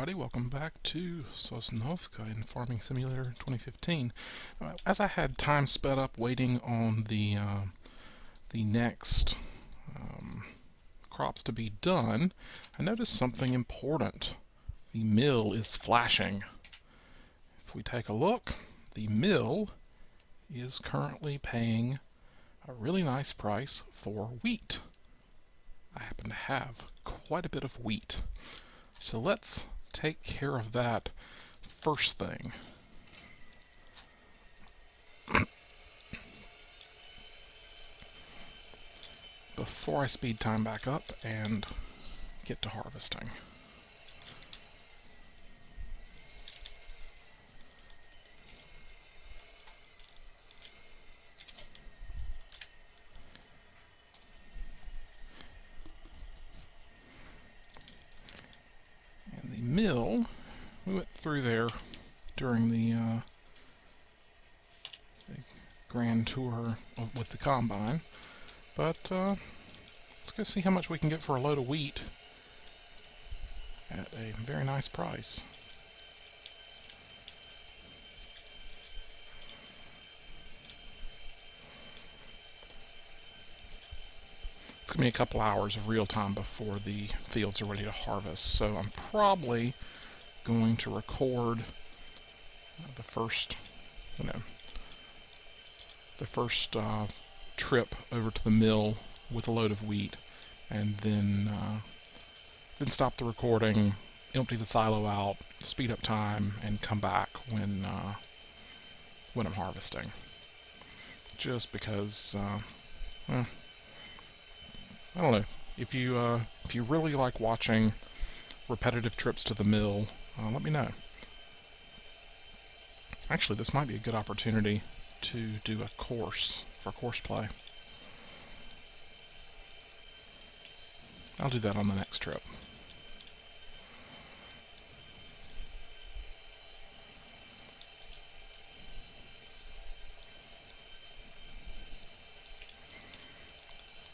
everybody, welcome back to Sosnovka in Farming Simulator 2015. As I had time sped up waiting on the next crops to be done, I noticed something important. The mill is flashing. If we take a look, the mill is currently paying a really nice price for wheat. I happen to have quite a bit of wheat. So let's take care of that first thing. Before I speed time back up and get to harvesting. And the mill, we went through there during the grand tour with the combine, but let's go see how much we can get for a load of wheat at a very nice price. It's going to be a couple hours of real time before the fields are ready to harvest, so I'm probably going to record the first, trip over to the mill with a load of wheat, and then stop the recording, empty the silo out, speed up time, and come back when I'm harvesting. Just because, I don't know. If you really like watching repetitive trips to the mill, let me know. Actually, this might be a good opportunity to do a course for course play. I'll do that on the next trip.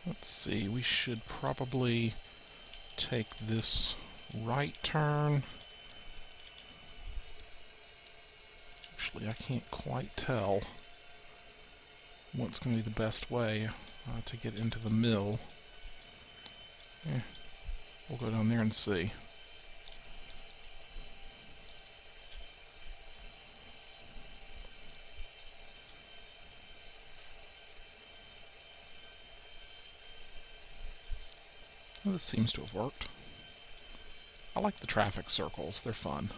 Let's see, we should probably take this right turn. Actually, I can't quite tell what's going to be the best way to get into the mill. We'll go down there and see. Well, this seems to have worked. I like the traffic circles, they're fun.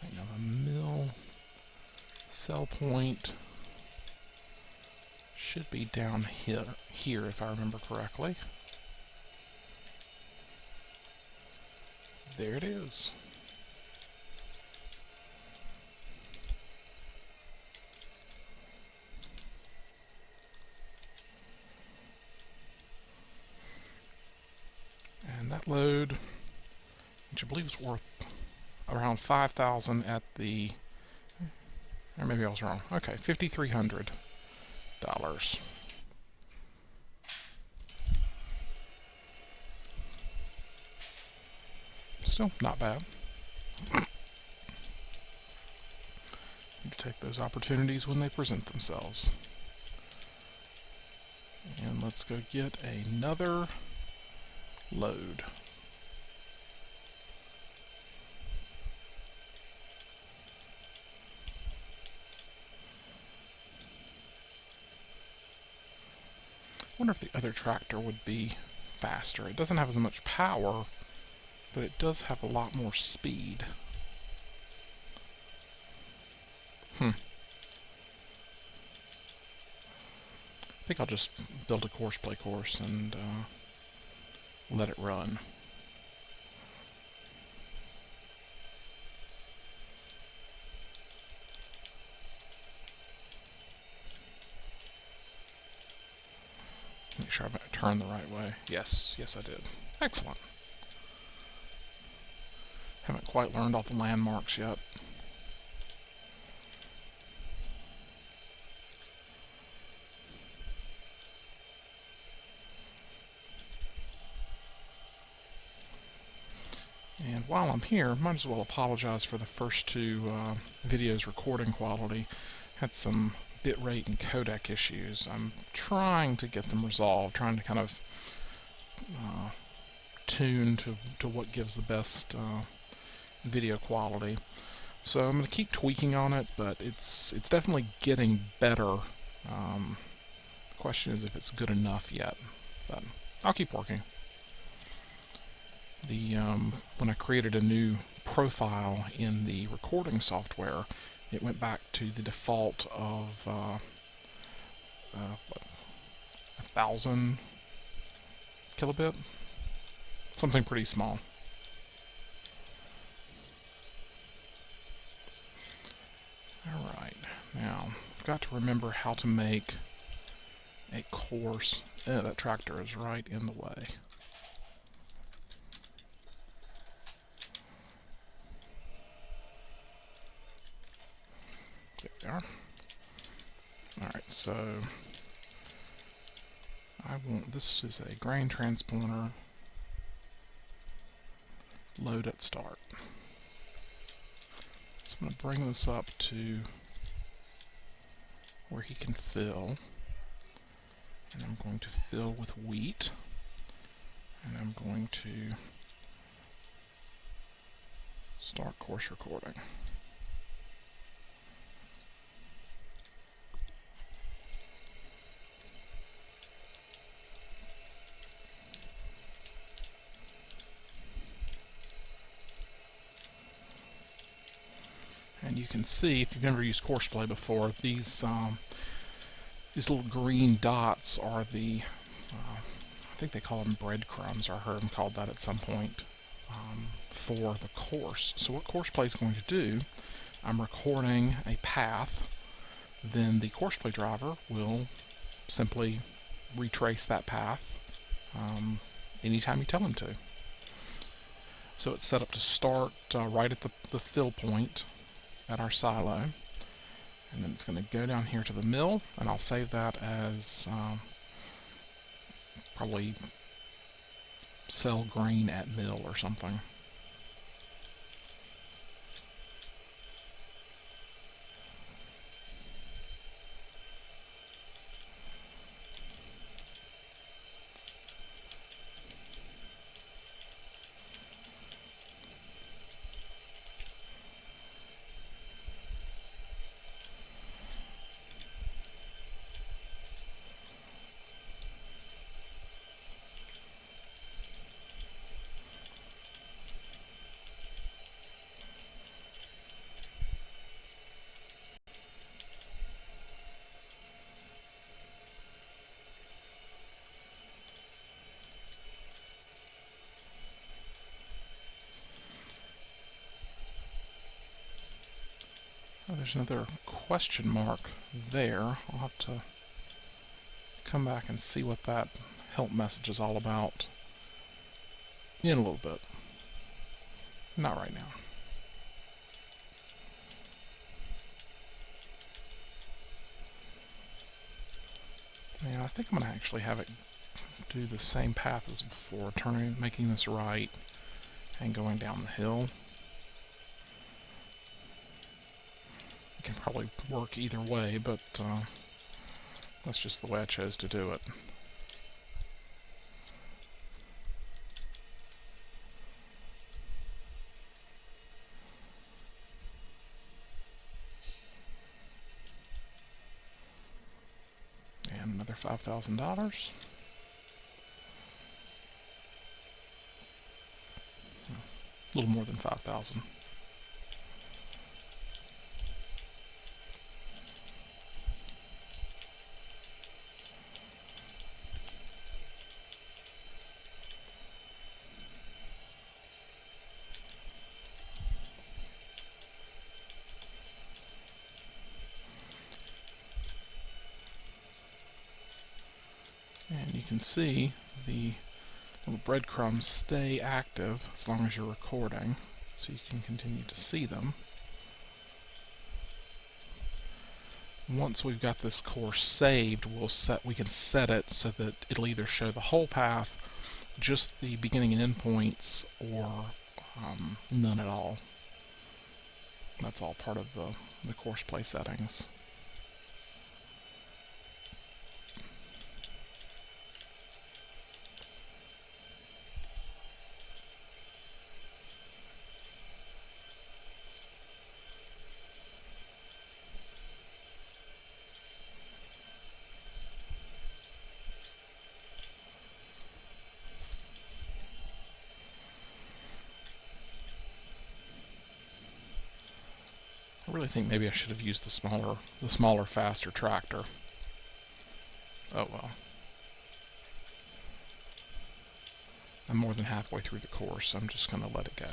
Hang on, the mill sell point should be down here if I remember correctly. There it is. And that load, which I believe is worth around 5,000 at the, or maybe I was wrong. Okay, $5,300. Still not bad. You take those opportunities when they present themselves. And let's go get another load. I wonder if the other tractor would be faster. It doesn't have as much power, but it does have a lot more speed. I think I'll just build a play course and let it run. Make sure I turn the right way. Yes, I did. Excellent. Haven't quite learned all the landmarks yet. And while I'm here, might as well apologize for the first two videos recording quality. Had some bitrate and codec issues. I'm trying to get them resolved, trying to kind of tune to what gives the best video quality. So I'm going to keep tweaking on it, but it's definitely getting better. The question is if it's good enough yet, but I'll keep working. When I created a new profile in the recording software, it went back to the default of 1,000 kilobit, something pretty small. Alright, now I've got to remember how to make a course. That tractor is right in the way. There we are. Alright, so this is a grain transplanter. Load at start. So I'm going to bring this up to where he can fill. And I'm going to fill with wheat. And I'm going to start course recording. And you can see, if you've never used Courseplay before, these little green dots are the, I think they call them breadcrumbs, or I heard them called that at some point, for the course. So what Courseplay is going to do, I'm recording a path, then the Courseplay driver will simply retrace that path anytime you tell him to. So it's set up to start right at the fill point at our silo, and then it's going to go down here to the mill, and I'll save that as probably sell grain at mill or something. Oh, there's another question mark there. I'll have to come back and see what that help message is all about in a little bit. Not right now. And I think I'm going to actually have it do the same path as before, making this right and going down the hill. It can probably work either way, but that's just the way I chose to do it. And another $5,000. A little more than 5,000. And you can see the little breadcrumbs stay active as long as you're recording, so you can continue to see them. Once we've got this course saved, we can set it so that it'll either show the whole path, just the beginning and end points, or none at all. That's all part of the course play settings. I really think maybe I should have used the smaller, faster tractor. Oh well. I'm more than halfway through the course, so I'm just going to let it go.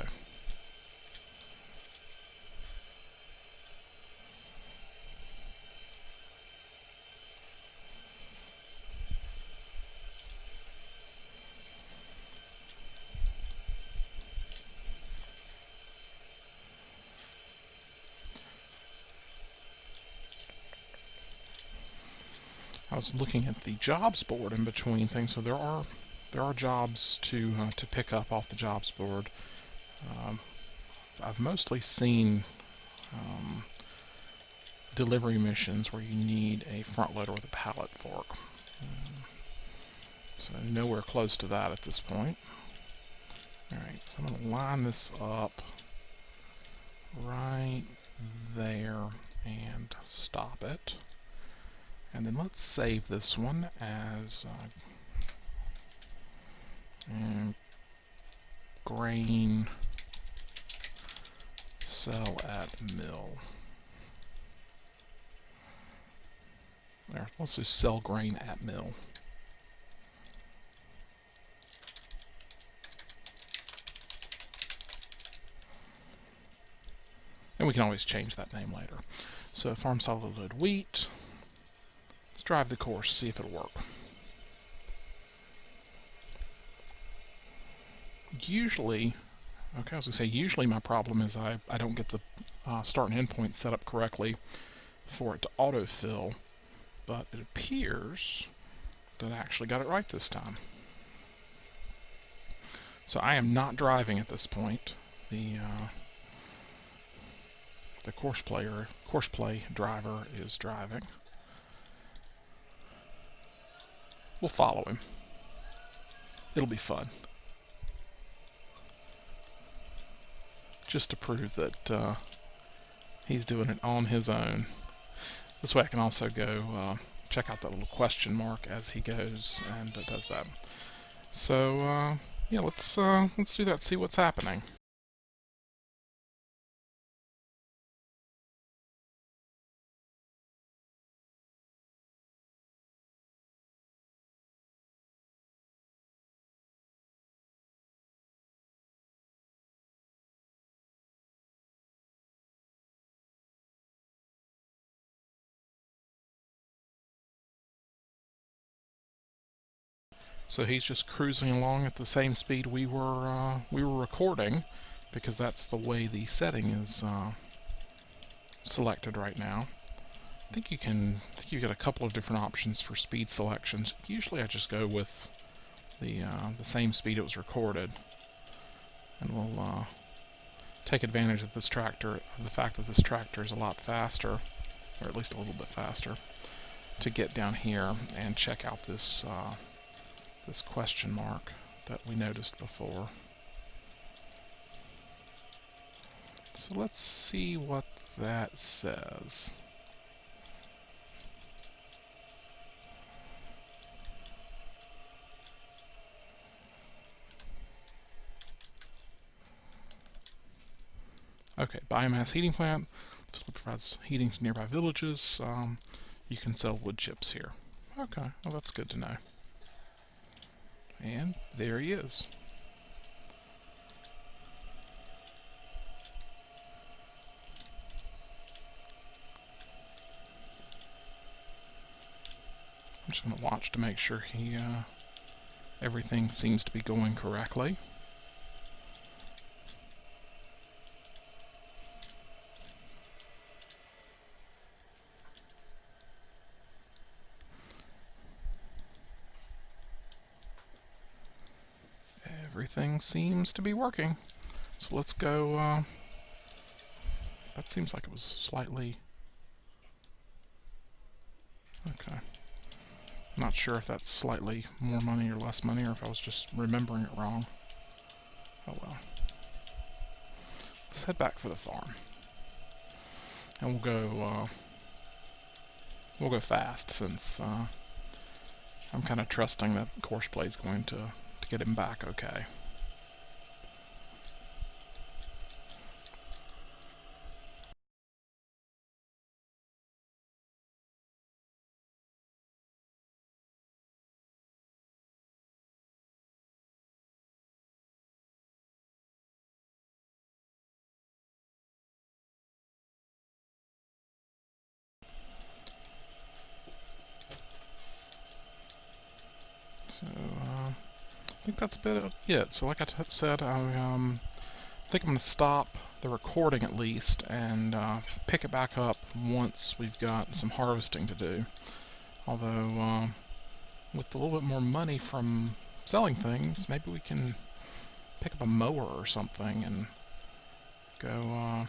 I was looking at the jobs board in between things, so there are jobs to pick up off the jobs board. I've mostly seen delivery missions where you need a front loader with a pallet fork. So nowhere close to that at this point. Alright, so I'm going to line this up right there and stop it. And then let's save this one as grain sell at mill. There, let's just sell grain at mill. And we can always change that name later. So farm solid load wheat. Let's drive the course, see if it'll work. Usually, okay, I was going to say, usually my problem is I don't get the start and end point set up correctly for it to autofill, but it appears that I actually got it right this time. So I am not driving at this point. The course play driver is driving. We'll follow him. It'll be fun. Just to prove that he's doing it on his own. This way I can also go check out that little question mark as he goes and does that. So yeah, let's do that, see what's happening. So he's just cruising along at the same speed we were recording, because that's the way the setting is selected right now. I think you get a couple of different options for speed selections. Usually I just go with the same speed it was recorded, and we'll take advantage of this tractor, the fact that this tractor is a lot faster, or at least a little bit faster, to get down here and check out this this question mark that we noticed before. So let's see what that says. Okay, biomass heating plant. Facility provides heating to nearby villages. You can sell wood chips here. Okay, well that's good to know. And there he is. I'm just going to watch to make sure everything seems to be going correctly. Everything seems to be working. So let's go, that seems like it was slightly, okay. Not sure if that's slightly more money or less money, or if I was just remembering it wrong. Oh well. Let's head back for the farm. And we'll go fast, since I'm kind of trusting that Courseplay is going to get him back okay. So, I think that's about it. So like I said, I think I'm going to stop the recording at least, and pick it back up once we've got some harvesting to do. Although, with a little bit more money from selling things, maybe we can pick up a mower or something and go,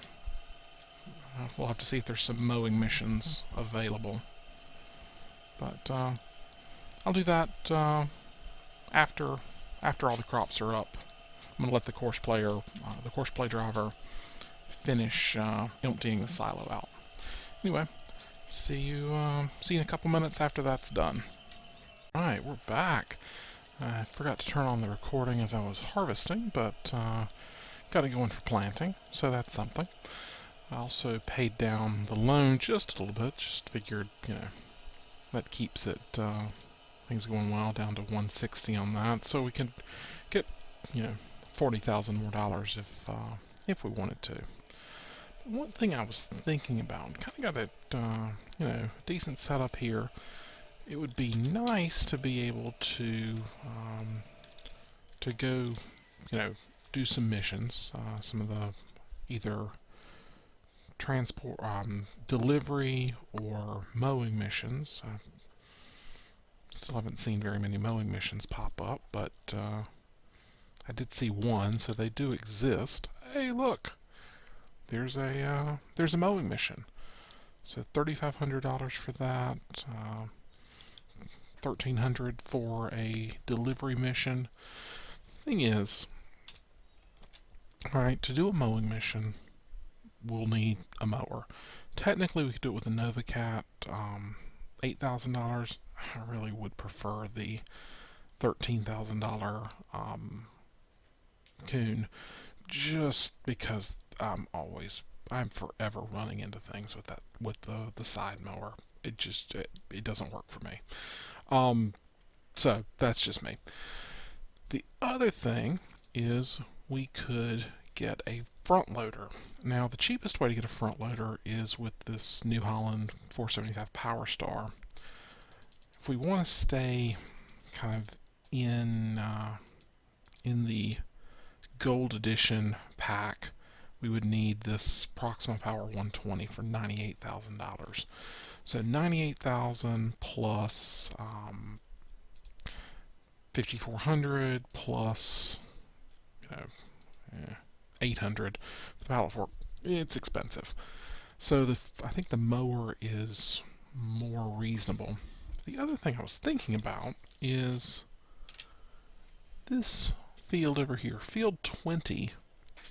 we'll have to see if there's some mowing missions available. But I'll do that after all the crops are up. I'm going to let the course play driver, finish emptying the silo out. Anyway, see you in a couple minutes after that's done. Alright, we're back. I forgot to turn on the recording as I was harvesting, but got it going for planting, so that's something. I also paid down the loan just a little bit, just figured, that keeps it, things going well, down to 160 on that, so we can get, $40,000 more dollars if we wanted to. But one thing I was thinking about, kind of got a decent setup here. It would be nice to be able to go, do some missions, some of the either transport, delivery or mowing missions. I still haven't seen very many mowing missions pop up, but I did see one, so they do exist. Hey, look, there's a mowing mission. So $3,500 for that. $1,300 for a delivery mission. Thing is, alright, to do a mowing mission, we'll need a mower. Technically, we could do it with a NovaCat, $8,000. I really would prefer the $13,000 Coon, just because I'm forever running into things with the side mower. It doesn't work for me. So that's just me. The other thing is we could get a front loader. Now, the cheapest way to get a front loader is with this New Holland 475 Power Star. If we want to stay kind of in the Gold Edition pack, we would need this Proxima Power 120 for $98,000. So $98,000 plus 5,400 plus, you know, 800 for the pallet fork. It's expensive. So I think the mower is more reasonable. The other thing I was thinking about is this field over here. Field 20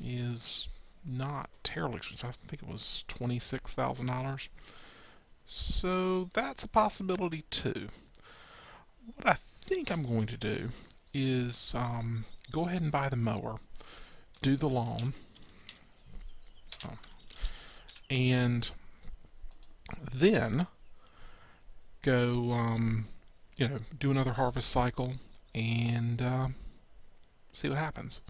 is not terribly expensive. I think it was $26,000. So that's a possibility too. What I think I'm going to do is go ahead and buy the mower, do the lawn, and then go, do another harvest cycle and see what happens.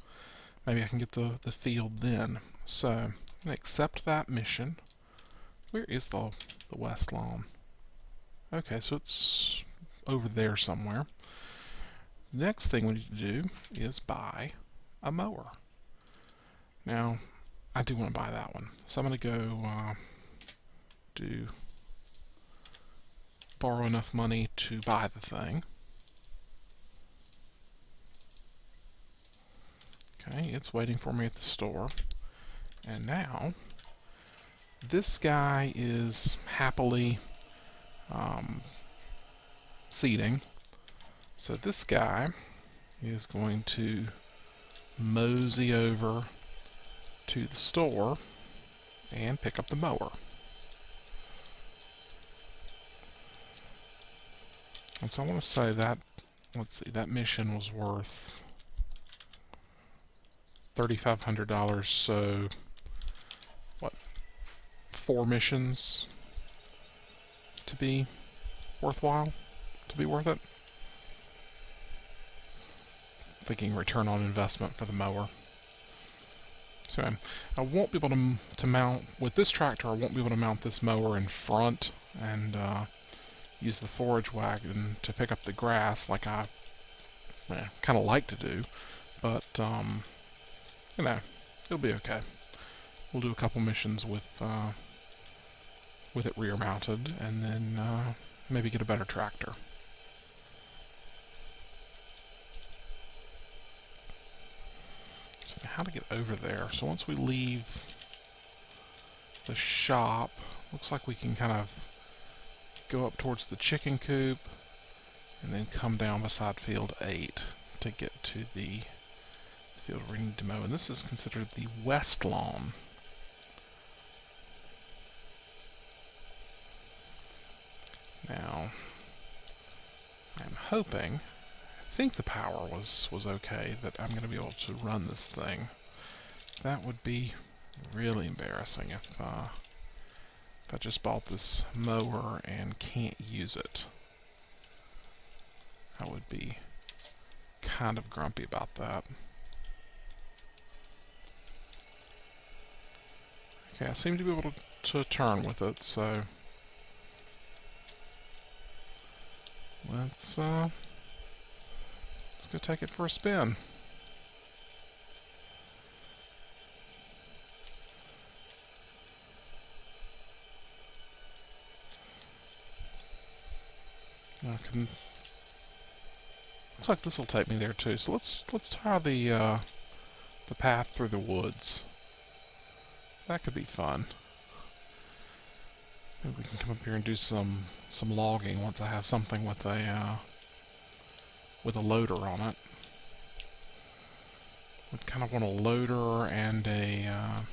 Maybe I can get the field then. So I'm going to accept that mission. Where is the west lawn? Okay, so it's over there somewhere. Next thing we need to do is buy a mower. Now, I do want to buy that one. So I'm going to go borrow enough money to buy the thing. Okay, it's waiting for me at the store. And now, this guy is happily seeding. So this guy is going to mosey over to the store and pick up the mower. And so I want to say that, let's see, that mission was worth $3,500, so what, 4 missions to be worthwhile, to be worth it? Thinking return on investment for the mower. So I won't be able to mount, with this tractor, I won't be able to mount this mower in front and use the forage wagon to pick up the grass like I kind of like to do, but you know, it'll be okay. We'll do a couple missions with it rear mounted, and then maybe get a better tractor. So how to get over there? So once we leave the shop, looks like we can kind of go up towards the chicken coop and then come down beside field 8 to get to the field we need to mow. And this is considered the west lawn. Now, I'm hoping, I think the power was okay, that I'm going to be able to run this thing. That would be really embarrassing if I just bought this mower and can't use it. I would be kind of grumpy about that. Okay, I seem to be able to turn with it, so let's go take it for a spin. Looks like this will take me there too. So let's try the path through the woods. That could be fun. Maybe we can come up here and do some logging once I have something with a loader on it. Would kind of want a loader and a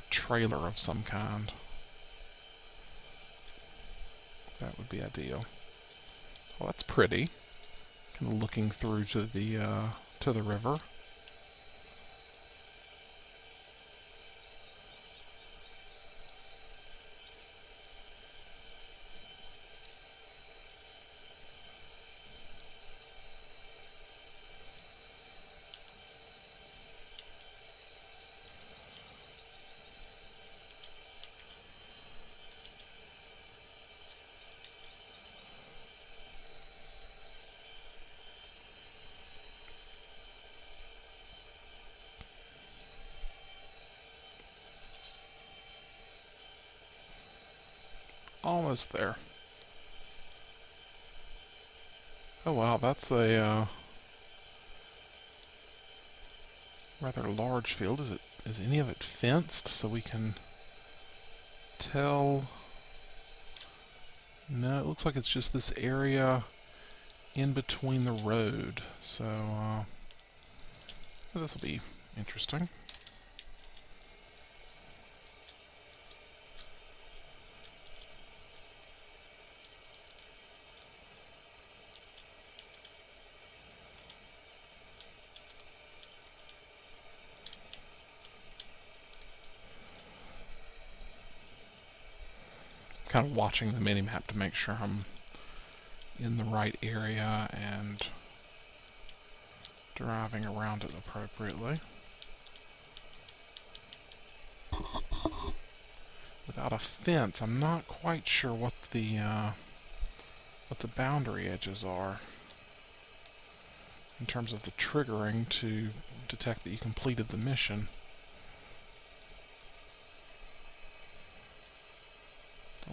trailer of some kind. That would be ideal. Well, that's pretty. Kind of looking through to the river. Almost there. Oh wow, that's a rather large field. Is any of it fenced so we can tell? No, it looks like it's just this area in between the road. So this will be interesting. Kind of watching the mini-map to make sure I'm in the right area and driving around it appropriately. Without a fence, I'm not quite sure what the boundary edges are in terms of the triggering to detect that you completed the mission.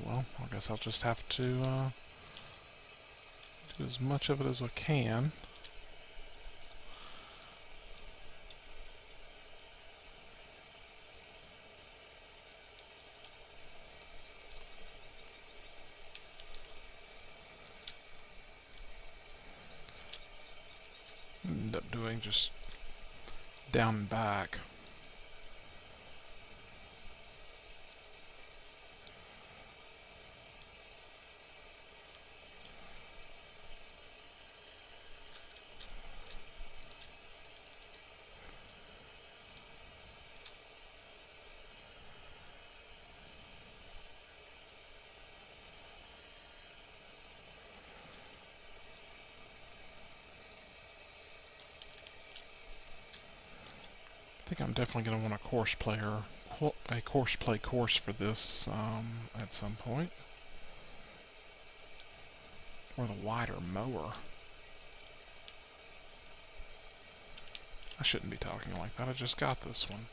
Well, I guess I'll just have to do as much of it as I can. everything just down and back. I think I'm definitely going to want a course play course for this at some point. Or the wider mower. I shouldn't be talking like that, I just got this one.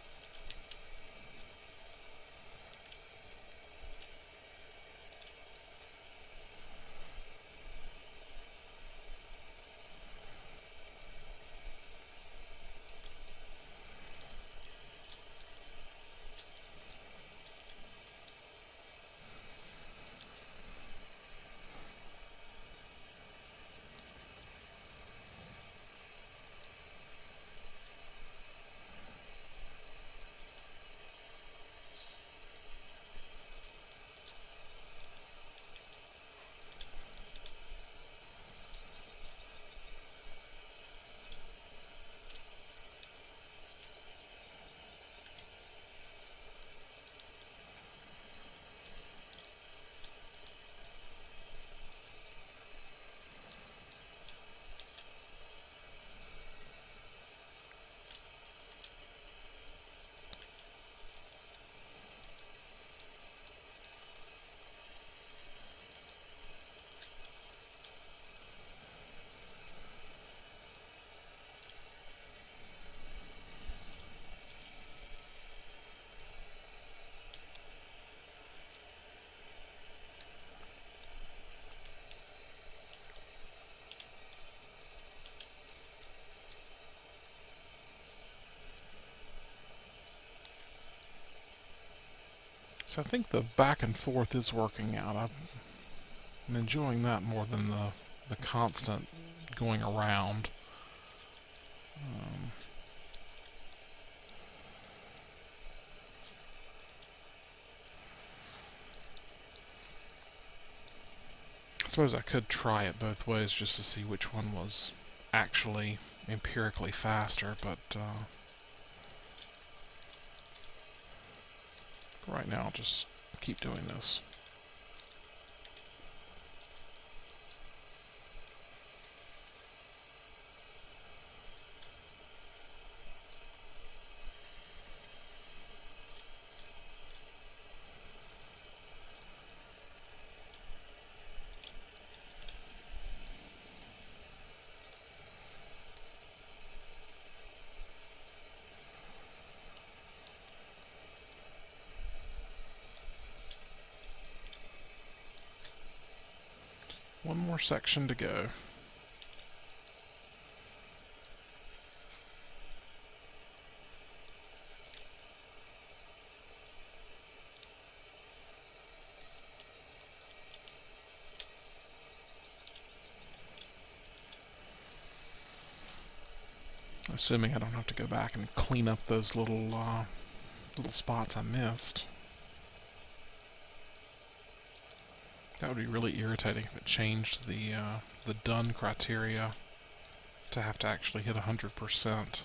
So I think the back and forth is working out. I'm enjoying that more than the constant going around. I suppose I could try it both ways just to see which one was actually empirically faster, but right now I'll just keep doing this. One more section to go. Assuming I don't have to go back and clean up those little spots I missed. That would be really irritating if it changed the done criteria to have to actually hit 100%.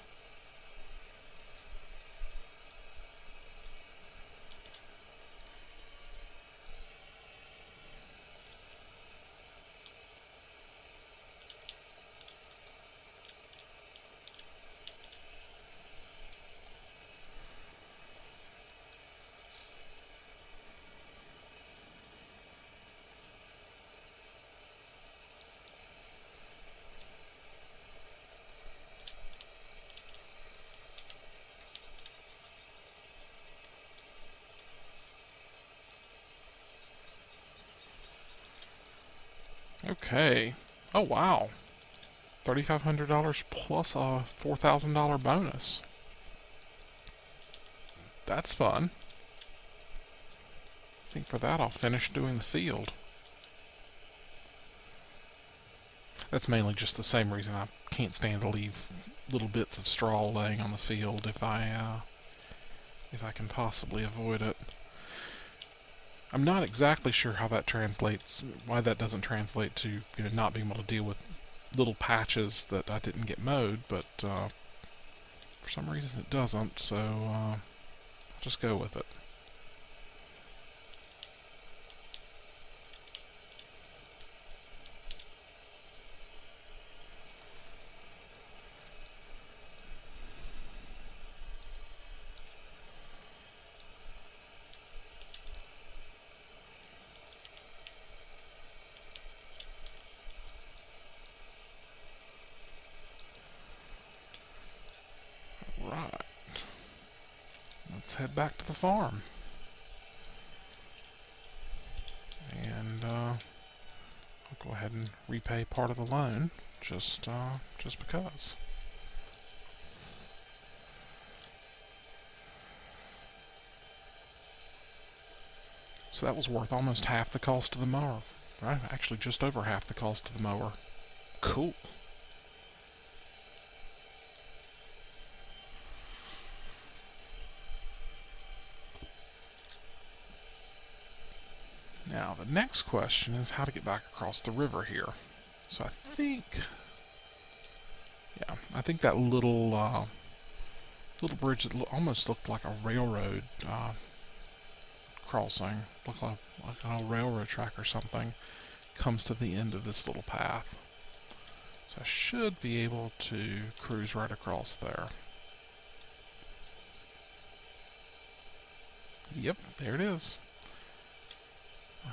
Okay. Oh wow. $3,500 plus a $4,000 bonus. That's fun. I think for that I'll finish doing the field. That's mainly just the same reason I can't stand to leave little bits of straw laying on the field if I can possibly avoid it. I'm not exactly sure how that translates, why that doesn't translate to not being able to deal with little patches that I didn't get mowed, but for some reason it doesn't, so I'll just go with it. Right. Let's head back to the farm. And I'll go ahead and repay part of the loan, just because. So that was worth almost half the cost of the mower. Right? Actually, just over half the cost of the mower. Cool. Now, the next question is how to get back across the river here. So I think that little bridge that almost looked like a railroad crossing, looked like an old railroad track or something, comes to the end of this little path. So I should be able to cruise right across there. Yep, there it is.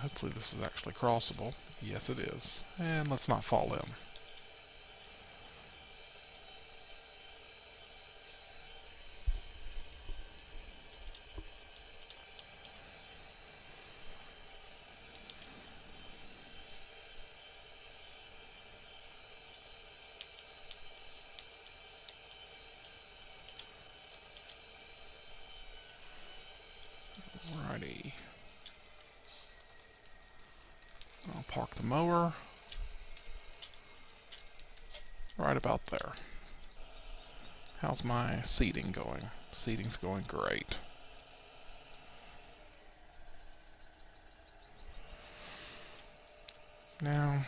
Hopefully this is actually crossable. Yes, it is. And let's not fall in. Alrighty. I'll park the mower right about there. How's my seeding going? Seeding's going great. Now,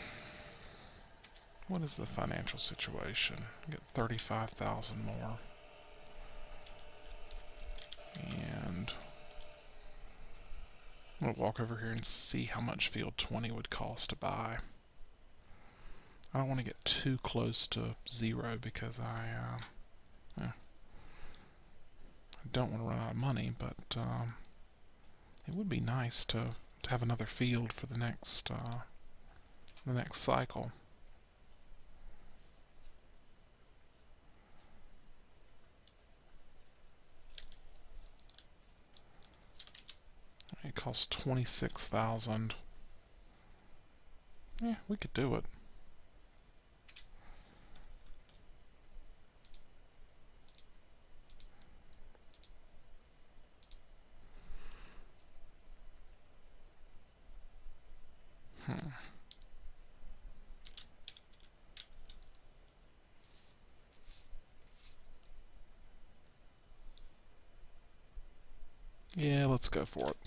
what is the financial situation? Get 35,000 more. And I'm going to walk over here and see how much field 20 would cost to buy. I don't want to get too close to zero because I don't want to run out of money, but it would be nice to have another field for the next cycle. It costs 26,000. Yeah, we could do it. Yeah, let's go for it.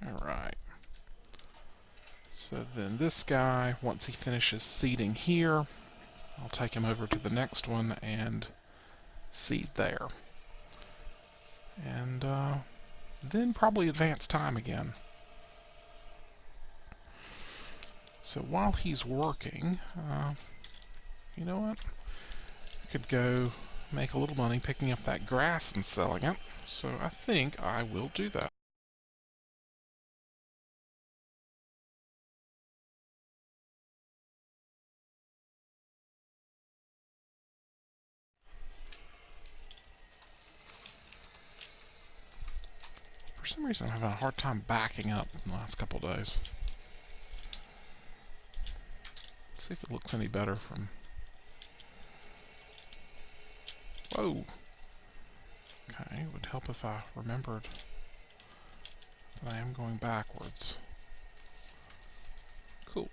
Alright. So then this guy, once he finishes seeding here, I'll take him over to the next one and seed there. And then probably advance time again. So while he's working, you know what? I could go make a little money picking up that grass and selling it. So I think I will do that. For some reason I'm having a hard time backing up in the last couple days. Let's see if it looks any better from... Whoa! Okay, it would help if I remembered that I am going backwards. Cool.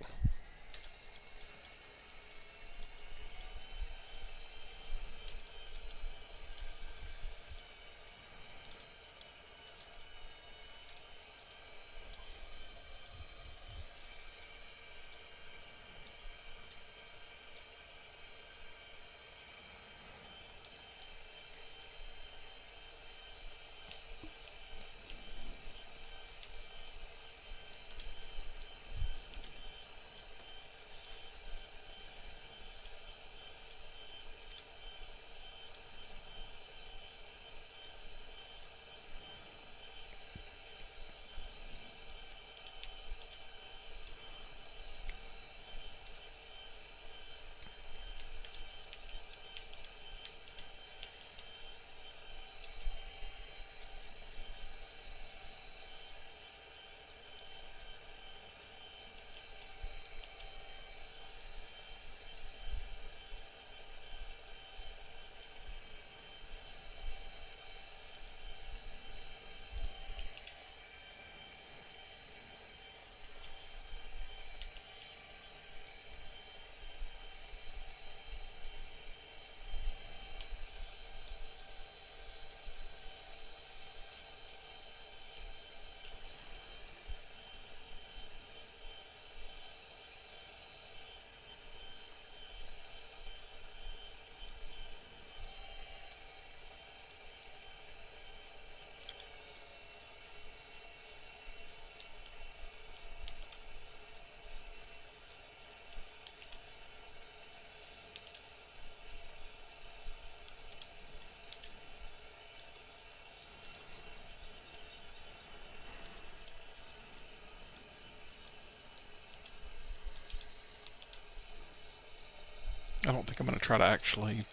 I don't think I'm going to try to actually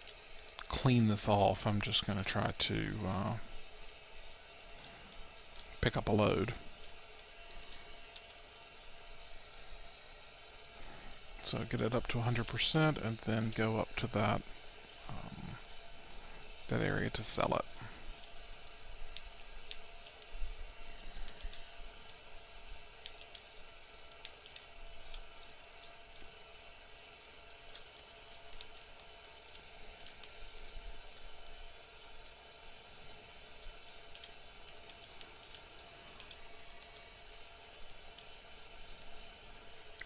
clean this off. I'm just going to try to pick up a load. So get it up to 100% and then go up to that that area to sell it.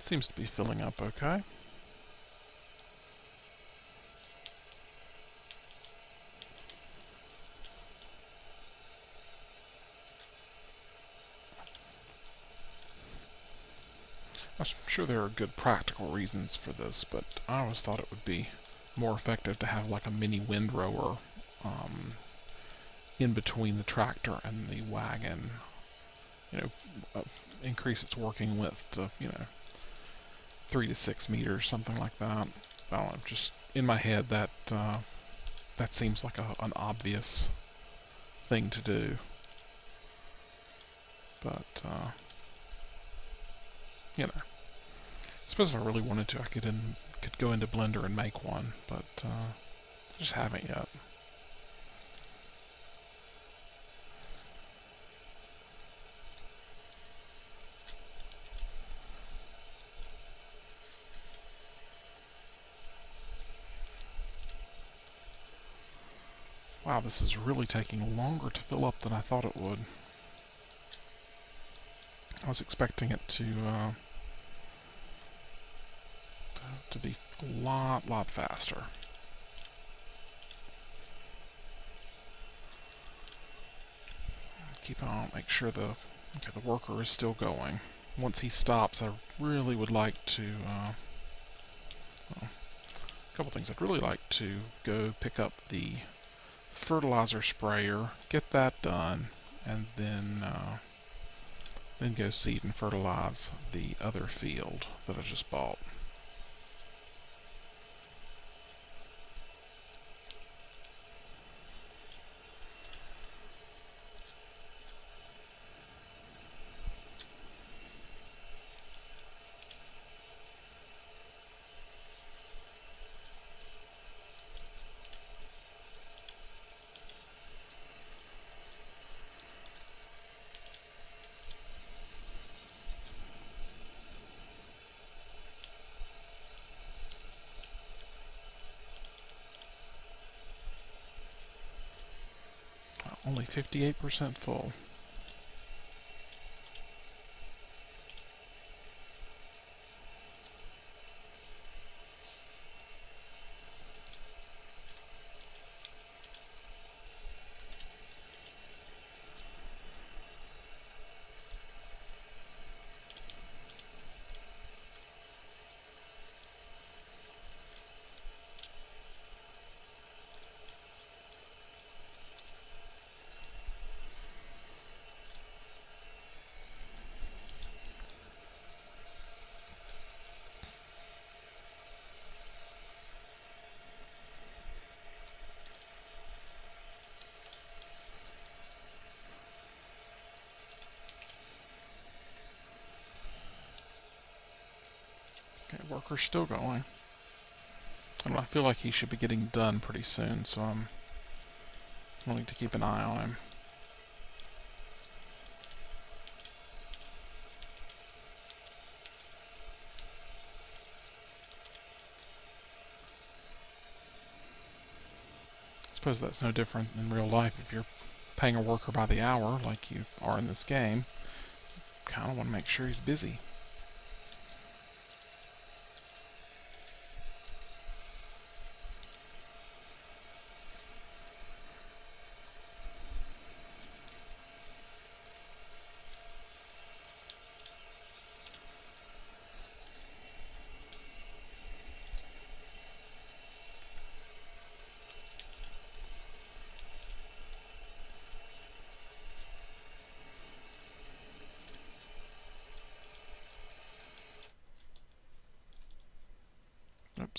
Seems to be filling up okay. I'm sure there are good practical reasons for this, but I always thought it would be more effective to have like a mini windrower in between the tractor and the wagon. You know, increase its working width to, 3 to 6 meters, something like that. I don't know, just in my head that that seems like an obvious thing to do. But, I suppose if I really wanted to, I could go into Blender and make one, but just haven't yet. Wow, this is really taking longer to fill up than I thought it would. I was expecting it to be a lot faster. Keep on, make sure the worker is still going. Once he stops, I really would like to, well, a couple things. I'd really like to go pick up the fertilizer sprayer, get that done, and then go seed and fertilize the other field that I just bought. Only 58% full. Okay, worker's still going. And I feel like he should be getting done pretty soon, so I'm wanting to keep an eye on him. I suppose that's no different in real life. If you're paying a worker by the hour, like you are in this game, you kind of want to make sure he's busy.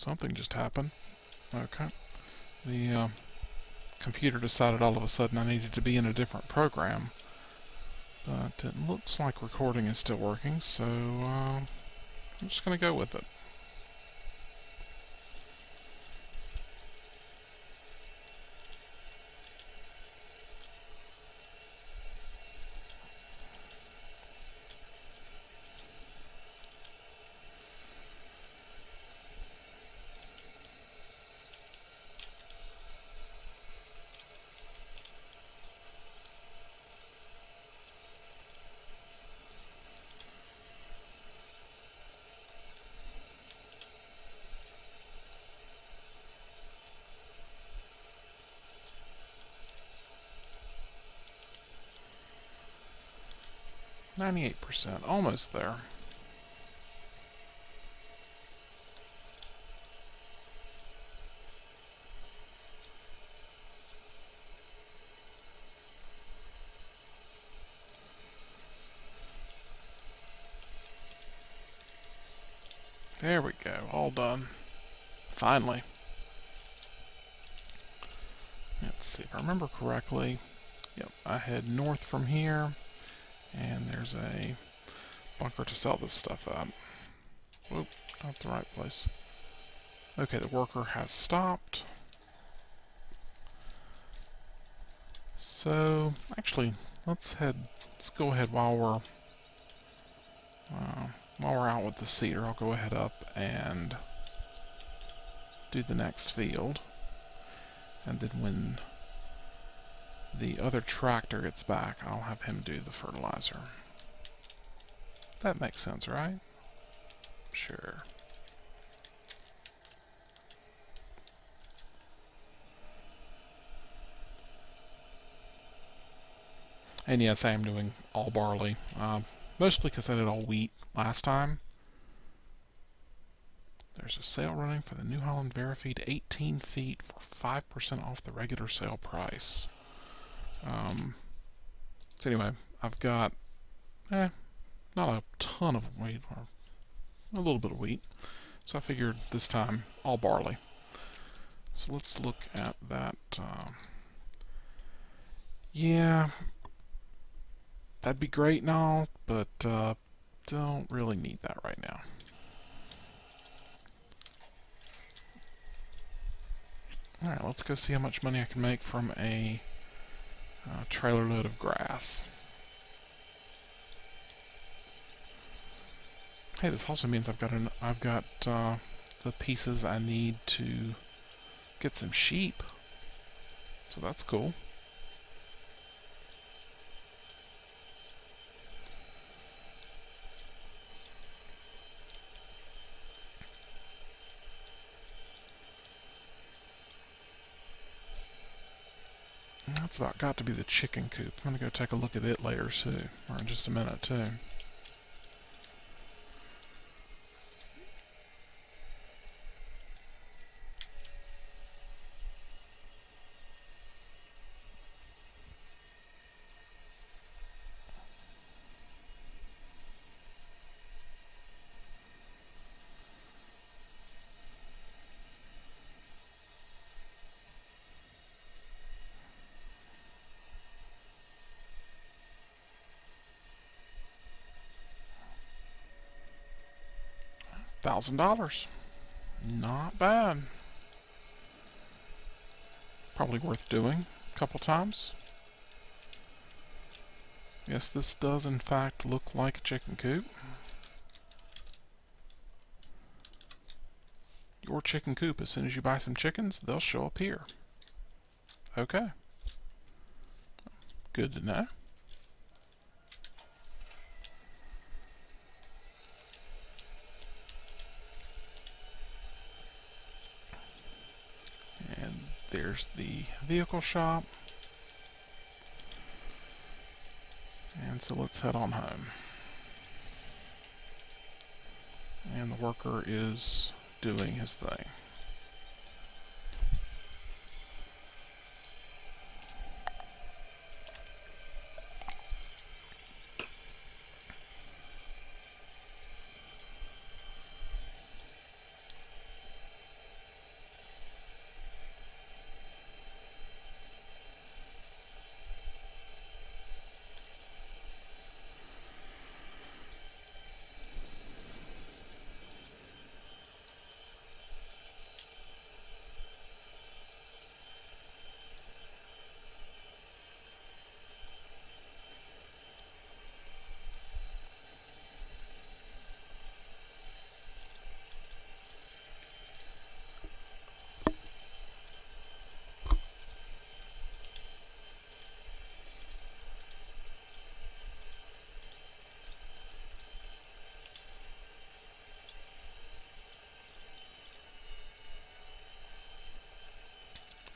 Something just happened. Okay. The computer decided all of a sudden I needed to be in a different program. But it looks like recording is still working, so I'm just going to go with it. %, almost there. There we go, all done. Finally. Let's see if I remember correctly. Yep, I head north from here, and there's a bunker to sell this stuff at. Whoop, not the right place. Okay, the worker has stopped. So, actually, let's go ahead while we're out with the seeder, I'll go ahead up and do the next field. And then when the other tractor gets back, I'll have him do the fertilizer. That makes sense, right? Sure. And yes, I am doing all barley. Mostly because I did all wheat last time. There's a sale running for the New Holland Verifeed 18 feet for 5% off the regular sale price. So anyway, I've got not a ton of wheat, or a little bit of wheat. So I figured this time all barley. So let's look at that. Yeah, that'd be great and all, but don't really need that right now. Alright, let's go see how much money I can make from a trailer load of grass. Hey, this also means I've got the pieces I need to get some sheep. So that's cool. That's about got to be the chicken coop. I'm gonna go take a look at it later too, or in just a minute too. $1,000. Not bad. Probably worth doing a couple times. Yes, this does in fact look like a chicken coop. Your chicken coop, as soon as you buy some chickens, they'll show up here. Okay. Good to know. And there's the vehicle shop. And so let's head on home. And the worker is doing his thing.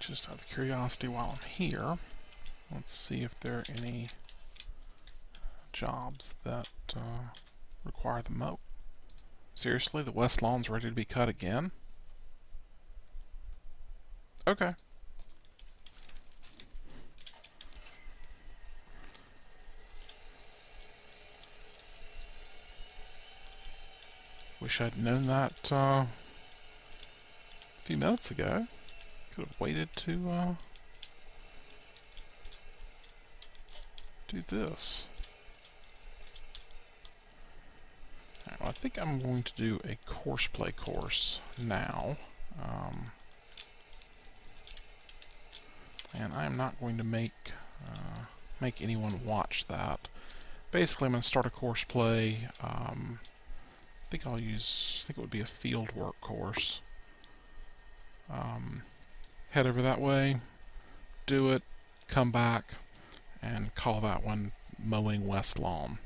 Just out of curiosity while I'm here, let's see if there are any jobs that require the mow. Seriously, the west lawn's ready to be cut again? Okay. Wish I'd known that a few minutes ago. Could have waited to do this. Right, well, I think I'm going to do a courseplay course now. And I'm not going to make anyone watch that. Basically, I'm going to start a courseplay. I think it would be a field work course. Head over that way, do it, come back, and call that one Mowing West Lawn.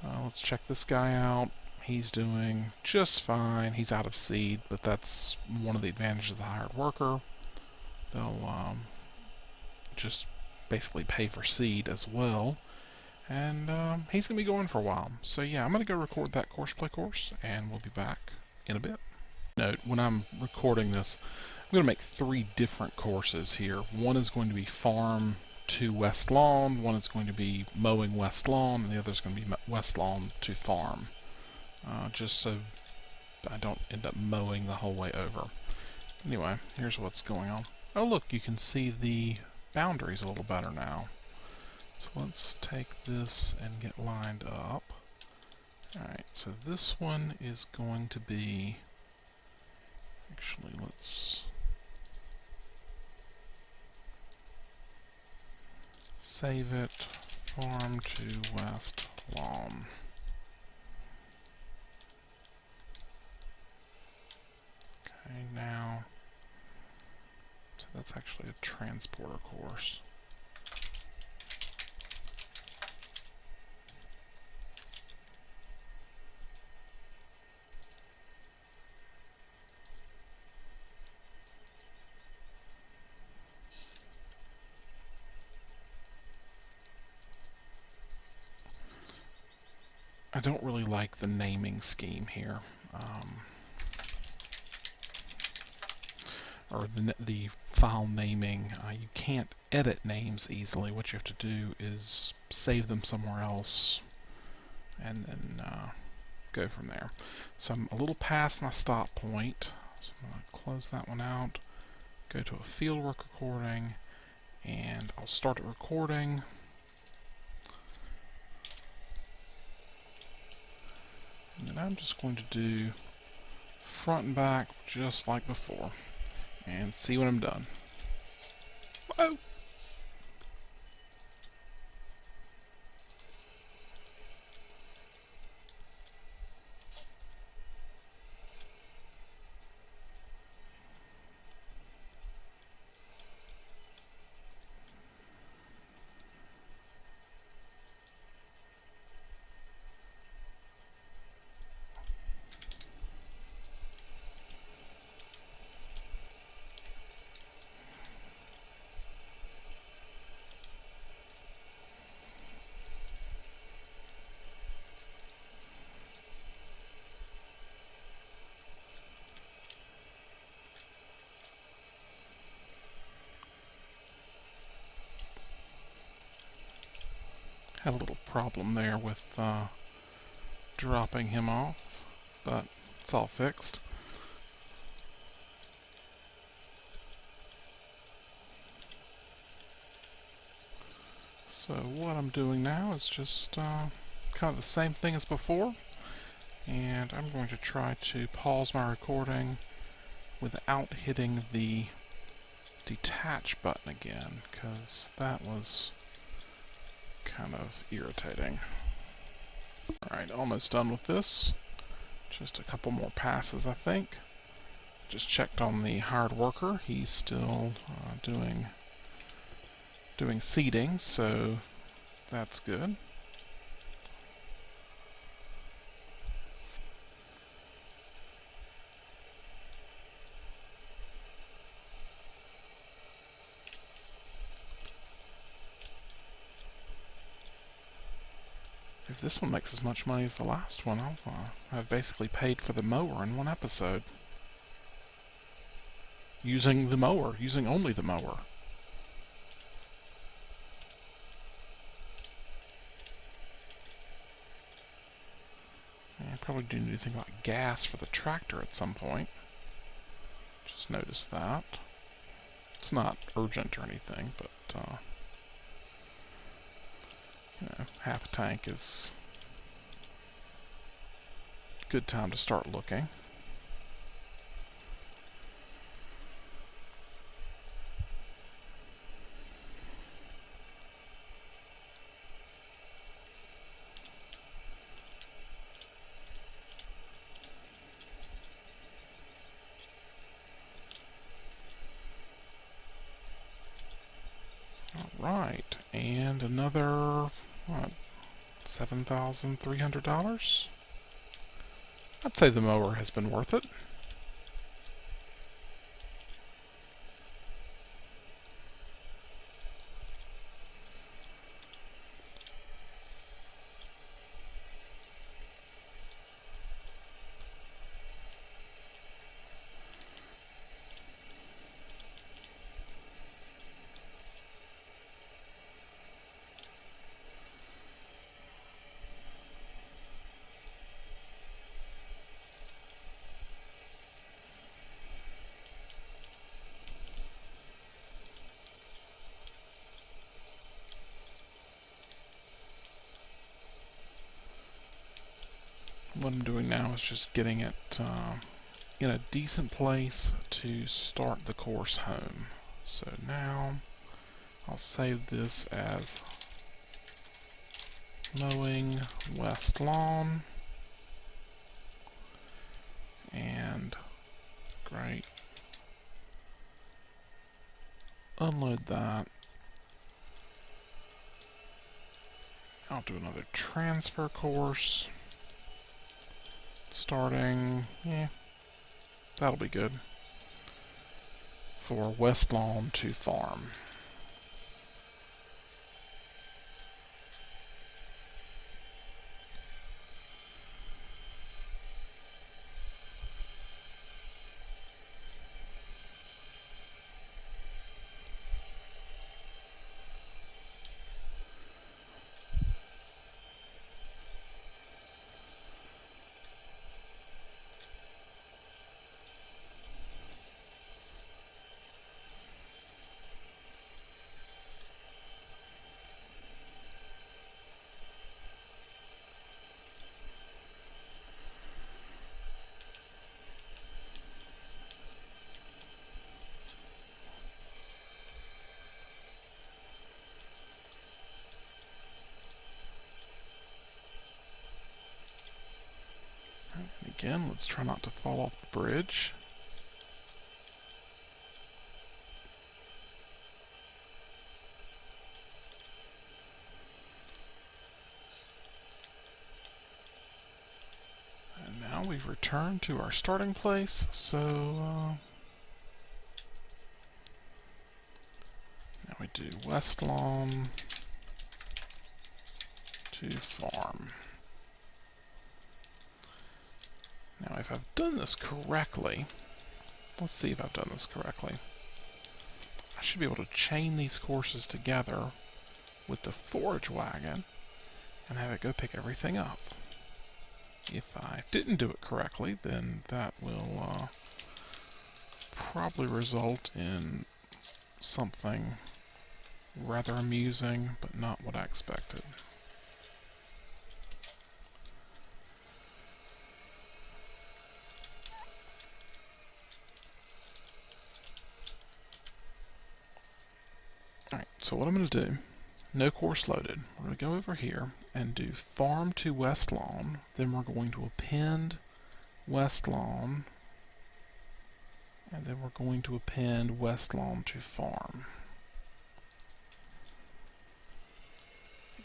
Let's check this guy out. He's doing just fine. He's out of seed, but that's one of the advantages of the hired worker. They'll just basically pay for seed as well. And he's going to be going for a while. So yeah, I'm going to go record that courseplay course, and we'll be back in a bit. Note, when I'm recording this, I'm going to make 3 different courses here. One is going to be Farm to West Lawn, one is going to be Mowing West Lawn, and the other is going to be West Lawn to Farm. Just so I don't end up mowing the whole way over. Anyway, here's what's going on. Oh look, you can see the boundaries a little better now. So let's take this and get lined up. Alright, so this one is going to be... Actually, let's save it. Farm to West Lawn. Okay, now... So that's actually a transporter course. I don't really like the naming scheme here, or the file naming. You can't edit names easily. What you have to do is save them somewhere else and then go from there. So I'm a little past my stop point, so I'm going to close that one out, go to a fieldwork recording, and I'll start it recording. And then I'm just going to do front and back just like before and see when I'm done. Whoa! Had a little problem there with dropping him off, but it's all fixed. So what I'm doing now is just kind of the same thing as before, and I'm going to try to pause my recording without hitting the detach button again, because that was kind of irritating. Alright, almost done with this. Just a couple more passes, I think. Just checked on the hired worker. He's still doing seeding, so that's good. this one makes as much money as the last one, I've basically paid for the mower in one episode. Using the mower, using only the mower. I probably do need to think about gas for the tractor at some point. Just noticed that. It's not urgent or anything, but you know, half a tank is a good time to start looking. Alright, and another, what, $7,300? I'd say the mower has been worth it. What I'm doing now is just getting it in a decent place to start the course home. So now I'll save this as Mowing West Lawn, and great. Unload that. I'll do another transfer course. Starting, that'll be good. For West Lawn to Farm. Again, let's try not to fall off the bridge. And now we've returned to our starting place, so now we do West Lawn to Farm. Now if I've done this correctly, let's see if I've done this correctly. I should be able to chain these courses together with the forage wagon and have it go pick everything up. If I didn't do it correctly, then that will probably result in something rather amusing, but not what I expected. Alright, so what I'm going to do, no course loaded, we're going to go over here and do Farm to West Lawn, then we're going to append West Lawn, and then we're going to append West Lawn to Farm.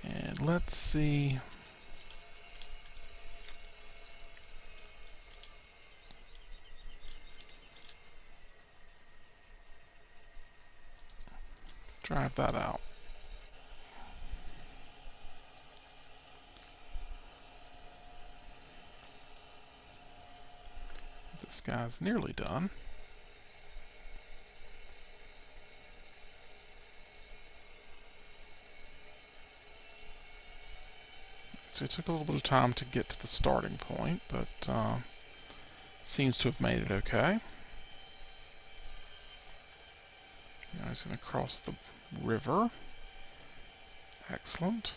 And let's see. Drive that out. This guy's nearly done. So it took a little bit of time to get to the starting point, but seems to have made it okay. Now he's going to cross the river. Excellent.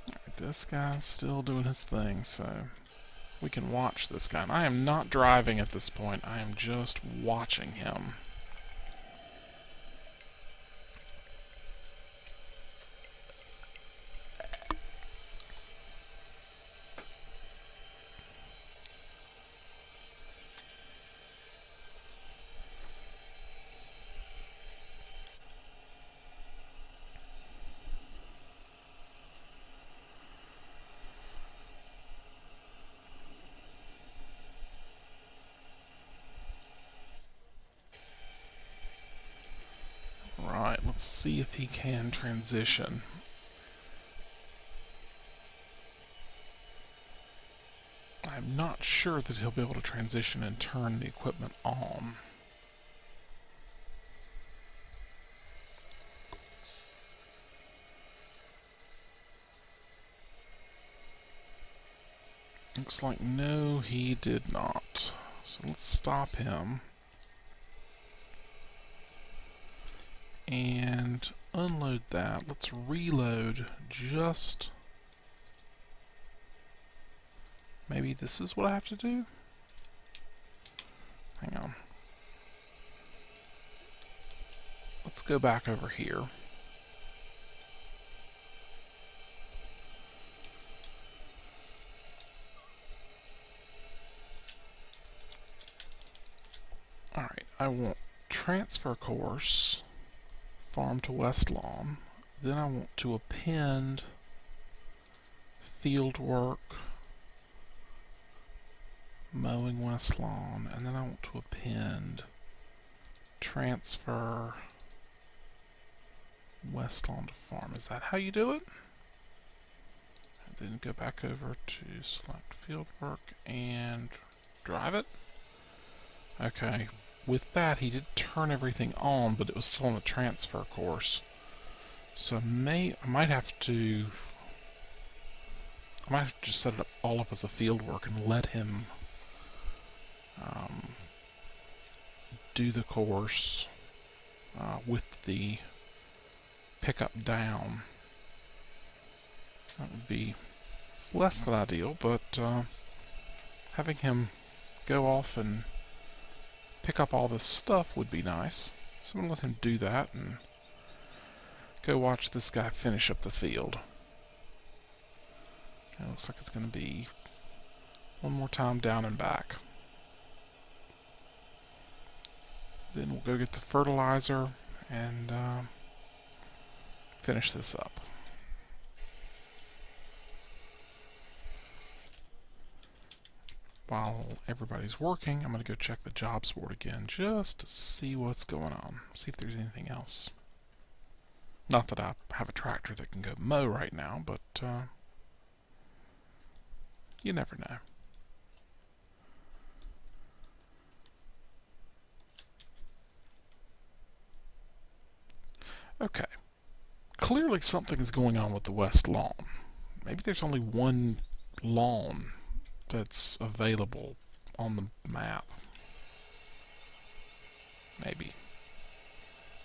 Alright, this guy's still doing his thing, so we can watch this guy. And I am not driving at this point, I am just watching him. Right, let's see if he can transition. I'm not sure that he'll be able to transition and turn the equipment on. Looks like no, he did not. So let's stop him. And unload that. Let's reload just... Maybe this is what I have to do? Hang on. Let's go back over here. Alright, I want transfer course, farm to West Lawn. Then I want to append field work, mowing West Lawn, and then I want to append transfer West Lawn to farm. Is that how you do it? And then go back over to select field work and drive it. Okay, with that he did turn everything on, but it was still on the transfer course. So I might have to just set it up all up as a field work and let him do the course with the pickup down. That would be less than ideal, but having him go off and pick up all this stuff would be nice. So I'm going to let him do that and go watch this guy finish up the field. It looks like it's going to be one more time down and back. Then we'll go get the fertilizer and finish this up. While everybody's working, I'm going to go check the jobs board again just to see what's going on. See if there's anything else. Not that I have a tractor that can go mow right now, but you never know. Okay. Clearly something is going on with the west lawn. Maybe there's only one lawn that's available on the map. Maybe.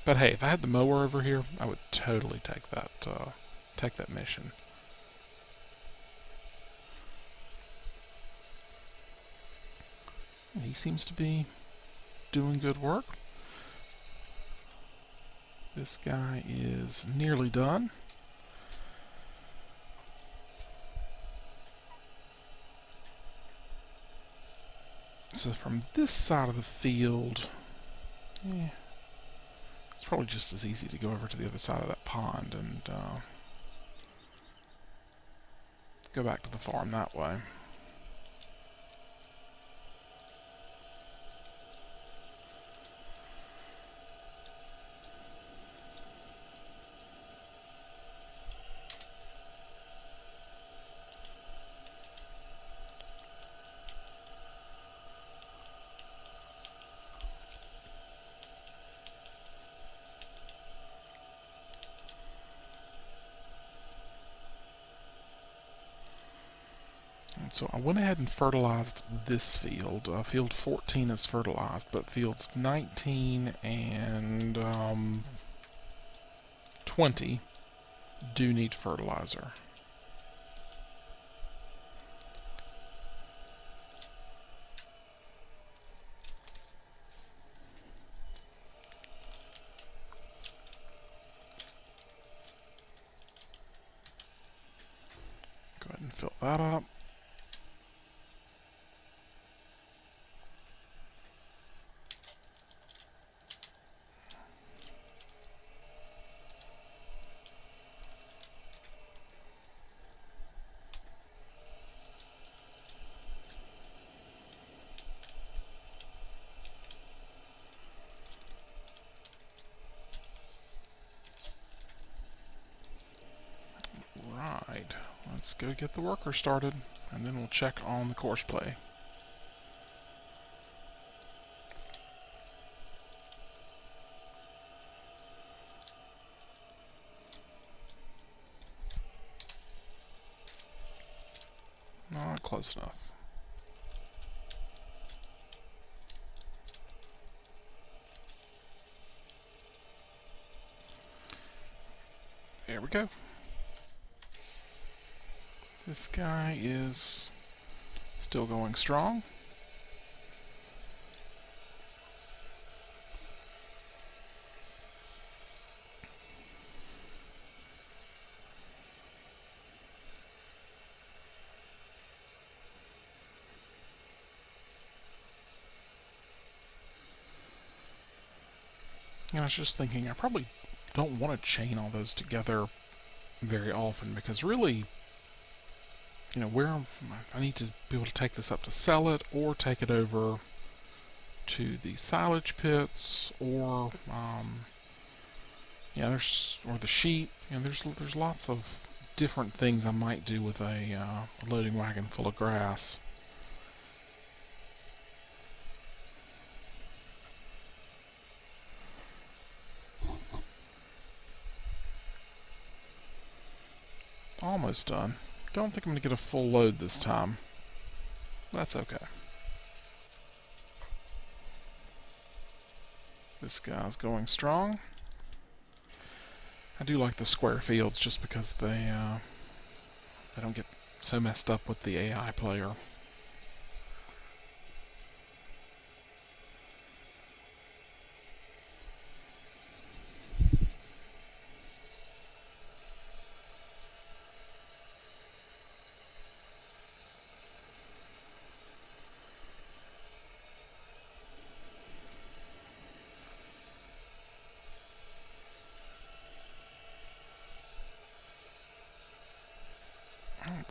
But hey, if I had the mower over here, I would totally take that mission. He seems to be doing good work. This guy is nearly done. So from this side of the field, it's probably just as easy to go over to the other side of that pond and go back to the farm that way. So I went ahead and fertilized this field. Field 14 is fertilized, but fields 19 and 20 do need fertilizer. Go ahead and fill that up. Right, let's go get the worker started, and then we'll check on the course play. Not close enough. There we go. This guy is still going strong. And I was just thinking, I probably don't want to chain all those together very often, because really, you know, where I need to be able to take this up to sell it, or take it over to the silage pits, or yeah, or the sheep. You know, there's lots of different things I might do with a loading wagon full of grass. Almost done. Don't think I'm going to get a full load this time. That's okay. This guy's going strong. I do like the square fields just because they don't get so messed up with the AI player.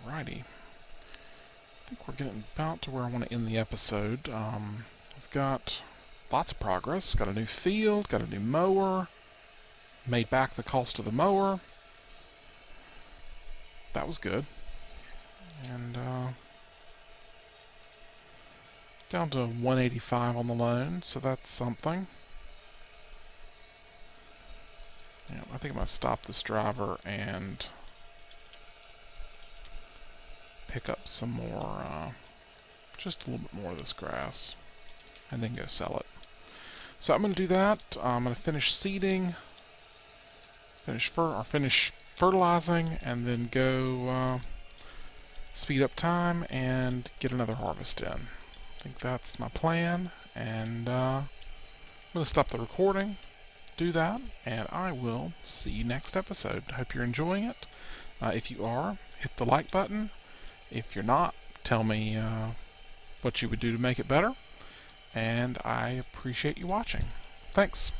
Alrighty. I think we're getting about to where I want to end the episode. We've got lots of progress. Got a new field, got a new mower, made back the cost of the mower. That was good. And down to 185 on the loan, so that's something. Yeah, I think I'm going to stop this driver and pick up some more, just a little bit more of this grass, and then go sell it. So I'm going to do that. I'm going to finish seeding, finish fertilizing, and then go speed up time and get another harvest in. I think that's my plan, and I'm going to stop the recording, do that, and I will see you next episode. Hope you're enjoying it. If you are, hit the like button. If you're not, tell me what you would do to make it better, and I appreciate you watching. Thanks.